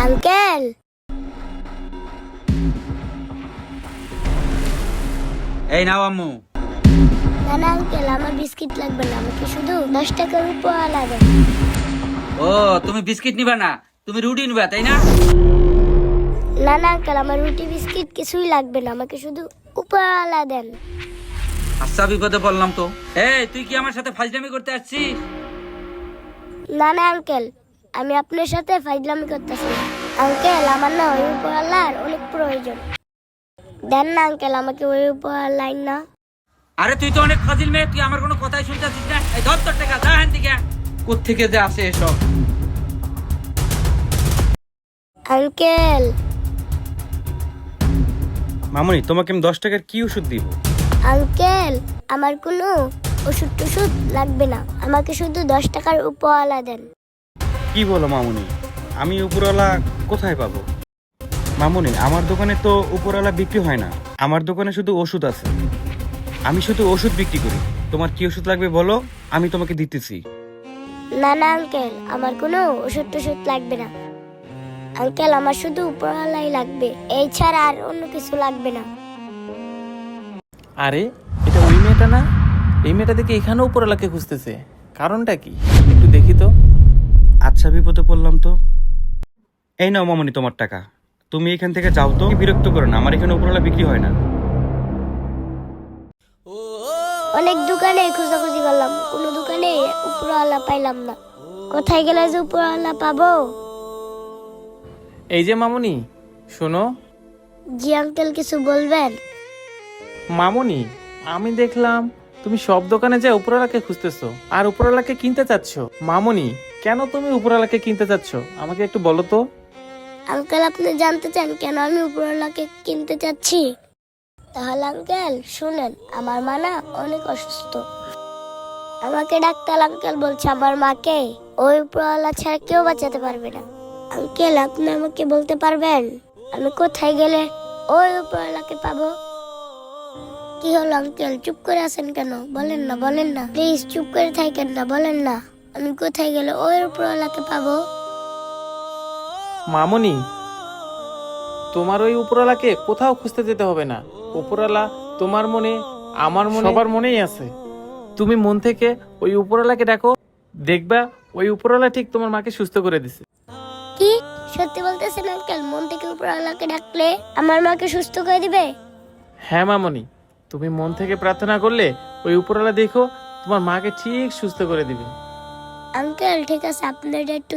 Uncle, এই নাও আম্মু। না না আঙ্কেল, আমার বিস্কিট লাগবে না, আমাকে শুধু 10 টাকার উপহার দেন। ও, তুমি বিস্কিট নিবা না, তুমি রুটি নিবা তাই না? না না আঙ্কেল, আমার রুটি বিস্কিট কিছুই লাগবে না, আমাকে শুধু উপহার দেন। আচ্ছা, বিপদে পড়লাম তো। এই, তুই কি আমার সাথে ফাজলামি করতে আসছিস? না না আঙ্কেল, আমি আপনার সাথে ফাইজলামি করতেছি না। আঙ্কেল, আমার না ওই উপহার অনেক প্রয়োজন। দেন না আঙ্কেল, আমাকে ওই উপহার লাইন না। আরে তুই তো অনেক ফাজিল মেয়ে, তুই আমার কোনো কথাই শুনতে আসছিস না। এই ধর তোর টাকা, যা এখান থেকে। কোত্থেকে যে আসে এসব। আঙ্কেল, মামনি, তোমাকে আমি 10 টাকার কি ওষুধ দিব? আঙ্কেল, আমার কোনো ওষুধ টষুধ লাগবে না, আমাকে শুধু 10 টাকার উপহার দেন। কি বলো মামনি? আমি উপরওয়ালা কোথায় পাবো? মামনি, আমার দোকানে তো উপরওয়ালা বিক্রি হয় না, আমার দোকানে শুধু ওষুধ আছে। আমি শুধু ওষুধ বিক্রি করি। তোমার কি ওষুধ লাগবে বলো, আমি তোমাকে দিতেছি। না না আঙ্কেল, আমার কোনো ওষুধ টষুধ লাগবে না। আঙ্কেল, আমার শুধু উপহারই লাগবে, এই ছাড়া আর অন্য কিছু লাগবে না। আরে, এটা ওই মেয়েটা না? এই মেয়েটা দেখে এখানেও উপরওয়ালাকে খুঁজতেছে, কারণটা কি একটু দেখি তো। আচ্ছা, বিপদে পড়লাম তো। এই নাও মামনি তোমার টাকা, তুমি এখান থেকে যাও তো। বিরক্ত করো না, আমার এখানে উপরওয়ালা বিক্রি হয় না। অনেক দোকানে খোঁজাখুঁজি করলাম, কোনো দোকানে উপরওয়ালা পাইলাম না। কোথায় গেলে যে উপরওয়ালা পাবো? এই যে মামুনি, শোনো। জি আঙ্কেল, কিছু বলবেন? মামুনি, আমি দেখলাম তুমি সব দোকানে যা উপরওয়ালাকে খুঁজতেছো আর উপরওয়ালাকে কিনতে চাচ্ছ। মামুনি, কেন তুমি উপরওয়ালাকে কিনতে চাচ্ছ আমাকে একটু বলো তো। আঙ্কেল, আপনি জানতে চান কেন আমি উপরওয়ালাকে কিনতে চাচ্ছি? তাহলে আঙ্কেল শুনেন, আমার মা না অনেক অসুস্থ। আমাকে ডাক্তার আঙ্কেল বলছে আমার মাকে ওই উপরওয়ালা ছাড়া কেউ বাঁচাতে পারবে না। আঙ্কেল, আপনি আমাকে বলতে পারবেন আমি কোথায় গেলে ওই উপরওয়ালাকে পাবো? কি হলো আঙ্কেল, চুপ করে আছেন কেন? বলেন না, বলেন না, প্লিজ চুপ করে থাকেন না, বলেন না, আমি কোথায় গেলে ওই উপরওয়ালাকে পাবো? মামুনি, তোমার ওই উপরওয়ালাকে কোথাও খুঁজতে যেতে হবে না। উপরওয়ালা তোমার মনে, আমার মনে, সবার মনেই আছে। তুমি মন থেকে ওই উপরওয়ালাকে ডাকো, দেখবা ওই উপরওয়ালা ঠিক তোমার মাকে সুস্থ করে দিছে। কি সত্যি বলতেছেন আঙ্কেল? মন থেকে উপরওয়ালাকে ডাকলে আমার মাকে সুস্থ করে দিবে? হ্যাঁ মামুনি, তুমি মন থেকে প্রার্থনা করলে ওই উপরওয়ালা দেখো তোমার মাকে ঠিক সুস্থ করে দিবে। আঙ্কেল ঠিক আছে, আপনার একটু